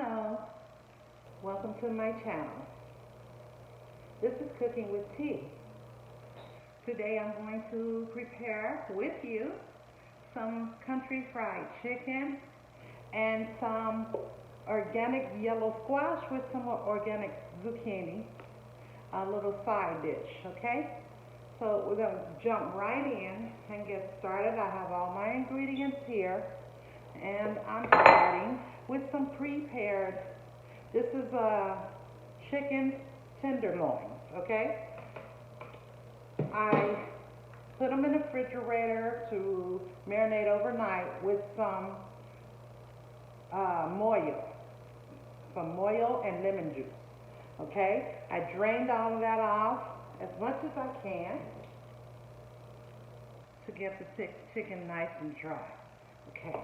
Hello, welcome to my channel. This is Cooking with Tea. Today I'm going to prepare with you some country fried chicken and some organic yellow squash with some organic zucchini, a little side dish, okay? So we're going to jump right in and get started. I have all my ingredients here, and I'm starting with some prepared. This is chicken tenderloins, okay? I put them in the refrigerator to marinate overnight with some MOJO, and lemon juice, okay? I drained all of that off as much as I can to get the chicken nice and dry, okay?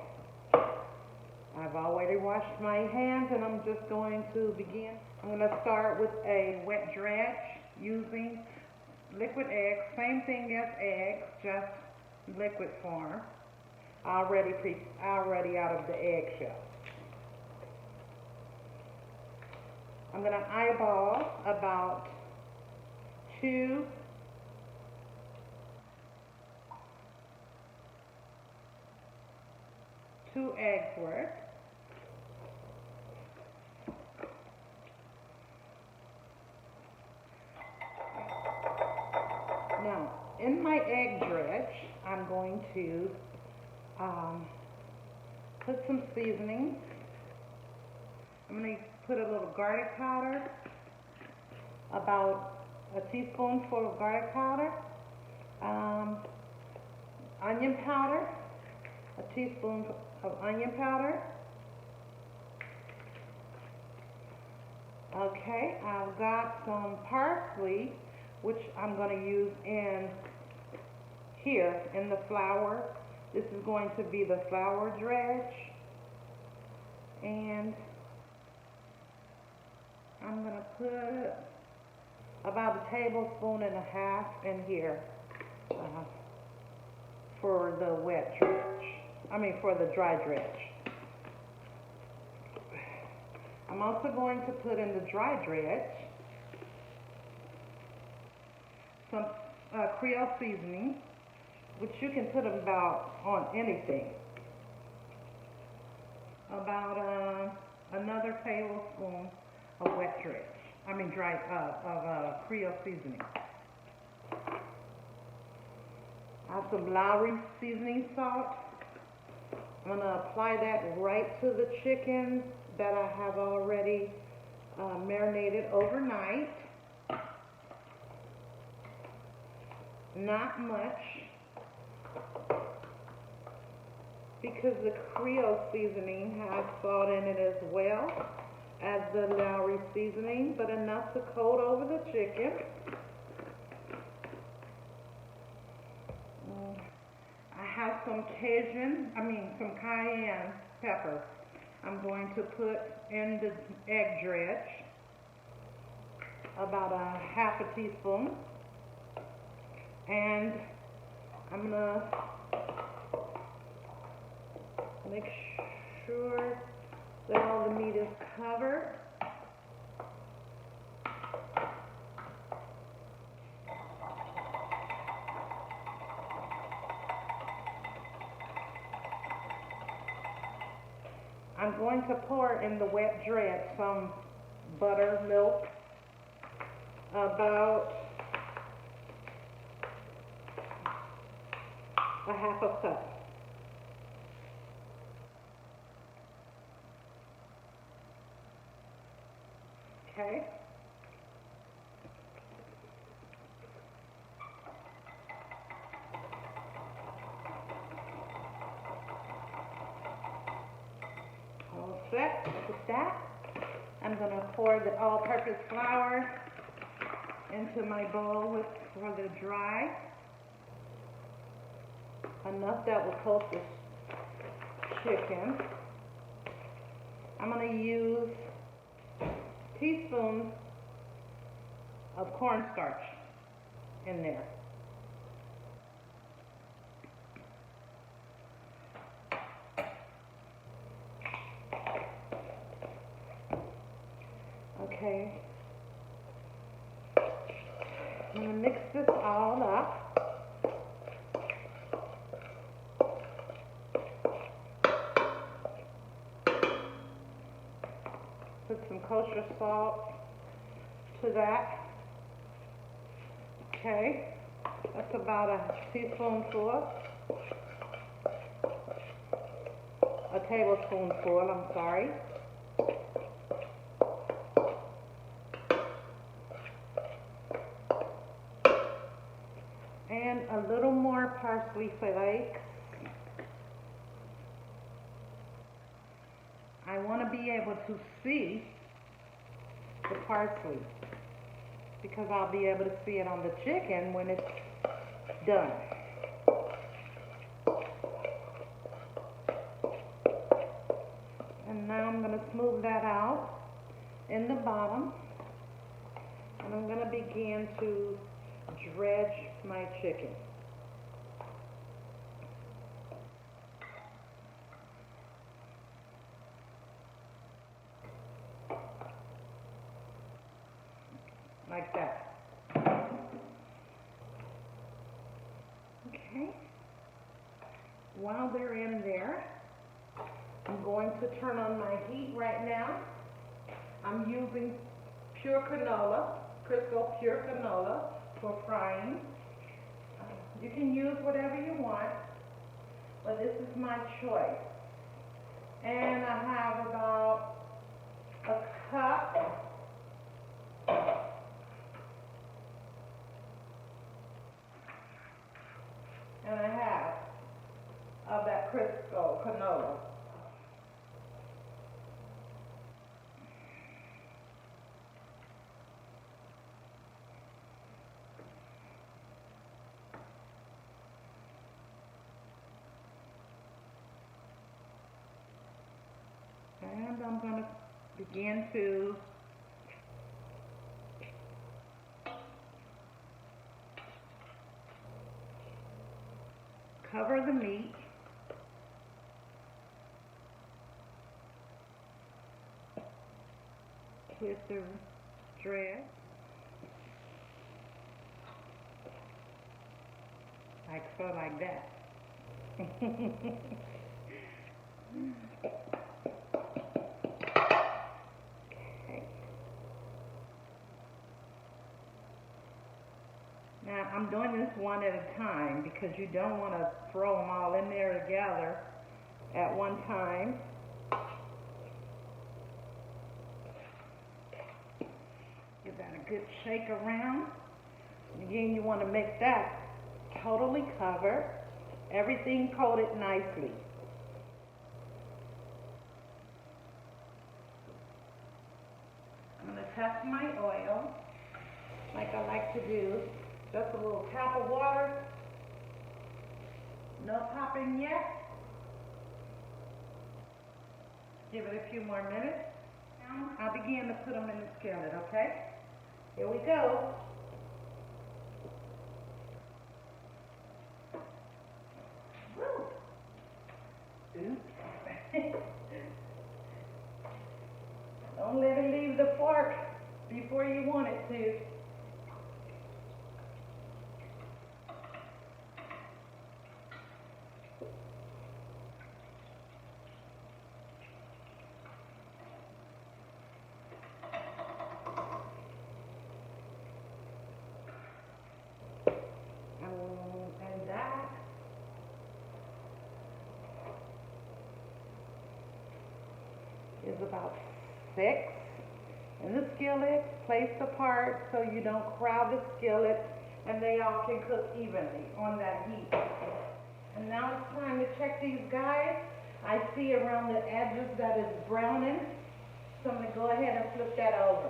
I've already washed my hands and I'm just going to begin. I'm going to start with a wet dredge using liquid eggs, same thing as eggs, just liquid form, already out of the eggshell. I'm going to eyeball about two eggs worth. Now, in my egg dredge, I'm going to put some seasoning. I'm going to put a little garlic powder, about a teaspoonful of garlic powder, onion powder, a teaspoon of onion powder. Okay, I've got some parsley, which I'm going to use in here in the flour. This is going to be the flour dredge. And I'm going to put about a tablespoon and a half in here for the wet dredge. For the dry dredge. I'm also going to put in the dry dredge some Creole seasoning, which you can put about on anything. About another tablespoon of wet dredge. Of Creole seasoning. I have some LAWRYS seasoning salt. I'm going to apply that right to the chicken that I have already marinated overnight. Not much, because the Creole seasoning has salt in it as well as the LAWRYS seasoning, but enough to coat over the chicken. I have some some cayenne pepper I'm going to put in the egg dredge, about a half a teaspoon. And I'm going to make sure that all the meat is covered. I'm going to pour in the wet dredge some buttermilk, about a half a cup. Okay. All set with that. I'm going to pour the all-purpose flour into my bowl for the dry. Enough that will coat the chicken. I'm going to use teaspoons of cornstarch in there. Okay. I'm going to mix this all up. Put some kosher salt to that. Okay. That's about a teaspoonful. A tablespoonful, I'm sorry. And a little more parsley flakes. I want to be able to see the parsley because I'll be able to see it on the chicken when it's done. And now I'm going to smooth that out in the bottom, and I'm going to begin to dredge my chicken. Like that. Okay. While they're in there, I'm going to turn on my heat right now. I'm using pure canola, Crisco pure canola for frying. You can use whatever you want, but this is my choice. And I have about a cup and a half of that Crisco canola. And I'm going to begin to cover the meat with the dredge, like so, like that. Now, I'm doing this one at a time because you don't want to throw them all in there together at one time. Give that a good shake around. Again, you want to make that totally covered, everything coated nicely. I'm going to test my oil like I like to do. Just a little tap of water. No popping yet. Give it a few more minutes. Now I'll begin to put them in the skillet, okay? Here we go. Woo! Oops. Don't let it leave the fork before you want it to. And that is about 6 in the skillet, placed apart so you don't crowd the skillet and they all can cook evenly on that heat. And now it's time to check these guys. I see around the edges that it's browning, so I'm going to go ahead and flip that over.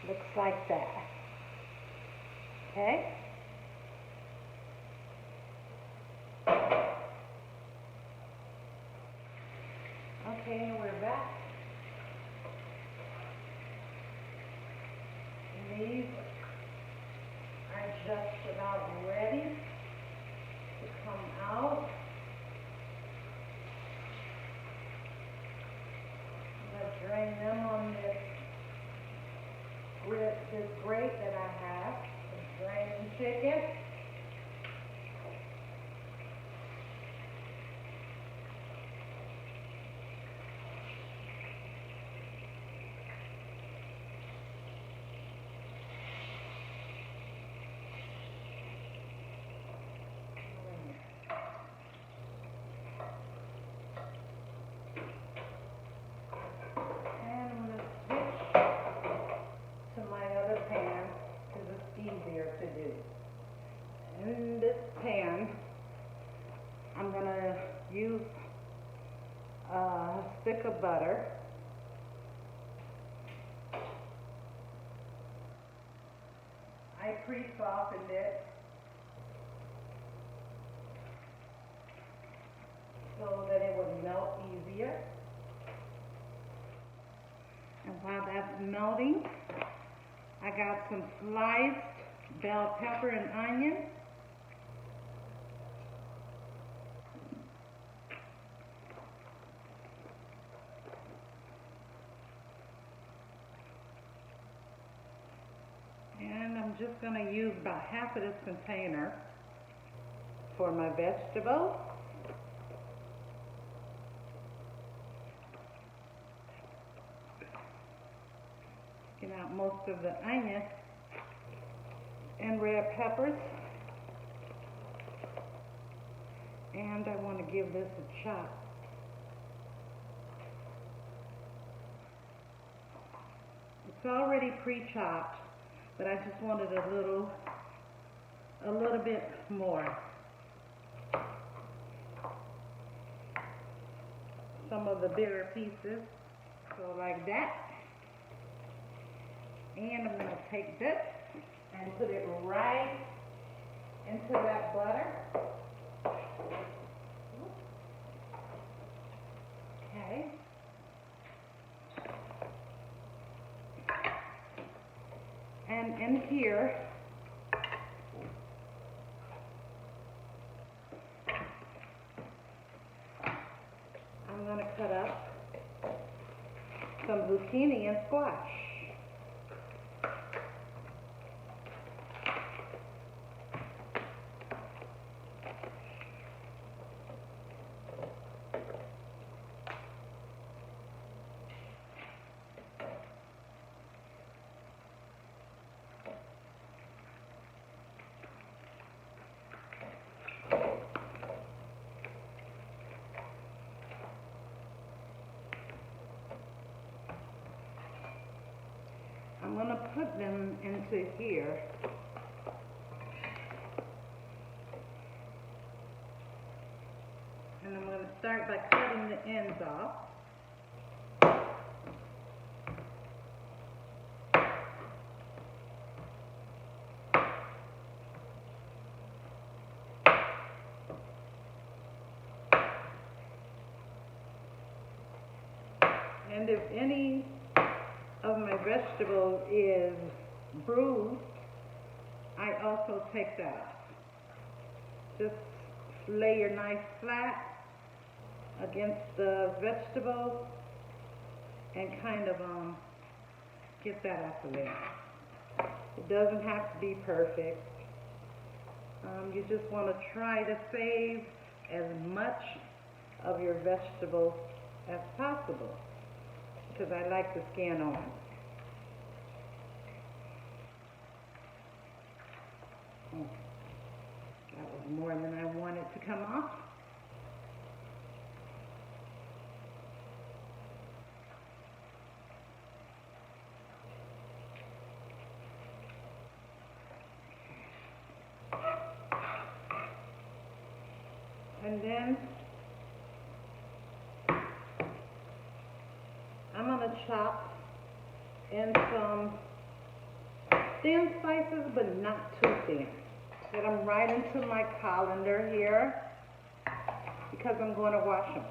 Looks like that. Okay? Okay, and we're back. And these are just about ready chicken. To do. In this pan, I'm going to use a stick of butter. I pre-softened it so that it would melt easier. And while that's melting, I got some sliced bell pepper and onion. And I'm just going to use about half of this container for my vegetables. Get out most of the onion and red peppers, and I want to give this a chop. It's already pre-chopped, but I just wanted a little bit more. Some of the bigger pieces, so like that. And I'm going to take this and put it right into that butter. Okay. And in here, I'm going to cut up some zucchini and squash. I'm going to put them into here. And I'm going to start by cutting the ends off. And if any of my vegetable is bruised, I also take that off. Just lay your knife flat against the vegetable and kind of get that off of there. It doesn't have to be perfect. You just want to try to save as much of your vegetables as possible, because I like the skin on. That was more than I wanted to come off. And then I'm going to chop in some thin slices, but not too thin. Get them right into my colander here, because I'm going to wash them.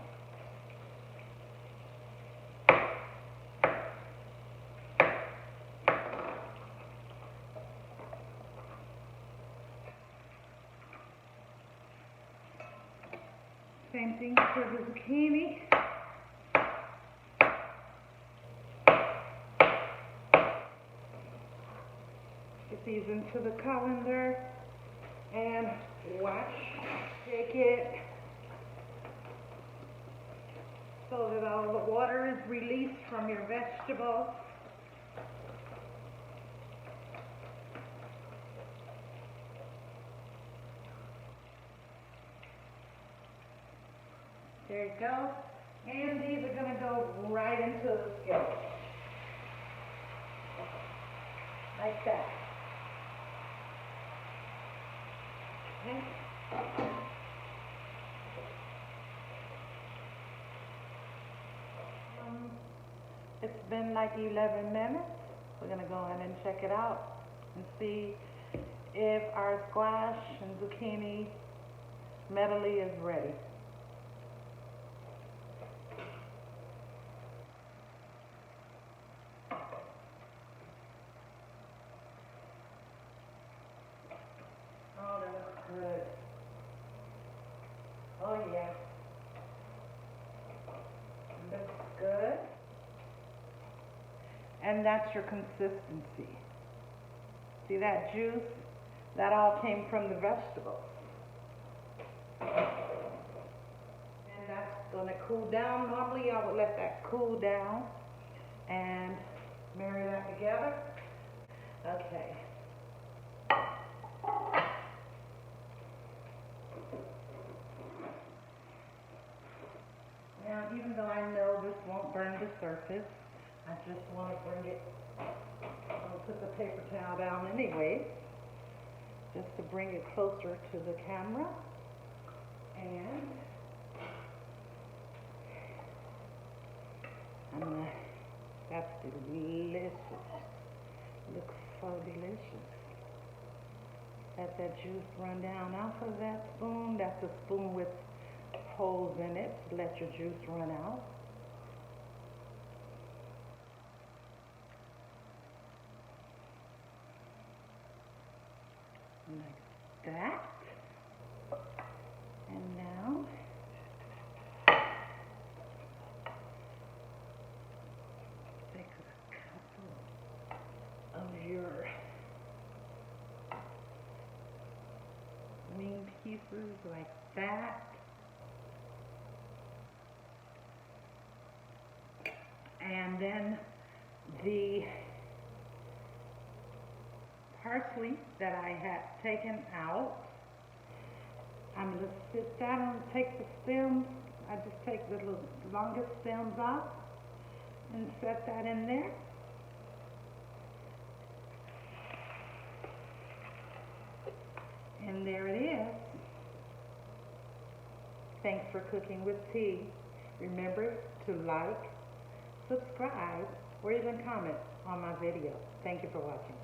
Same thing for the zucchini. Get these into the colander. and watch, shake it so that all the water is released from your vegetables. There you go. And these are going to go right into the skillet. Like that. Okay. It's been like 11 minutes. We're going to go in and check it out and see if our squash and zucchini medley is ready. Oh, that looks good. Oh, yeah. Looks good. And that's your consistency. See that juice? That all came from the vegetables. And that's going to cool down. Normally I would let that cool down and marry that together. Okay. Now, even though I know this won't burn the surface, I just want to bring it, I'll put the paper towel down anyway, just to bring it closer to the camera. And that's delicious. Looks so delicious. Let that juice run down off of that spoon. That's a spoon with holes in it to let your juice run out. Like that. And now take a couple of your wing pieces like that. And then the parsley that I had taken out, I'm going to sit down and take the stems. I just take the longest stems off and set that in there. And there it is. Thanks for cooking with tea. Remember to like, subscribe, or even comment on my video. Thank you for watching.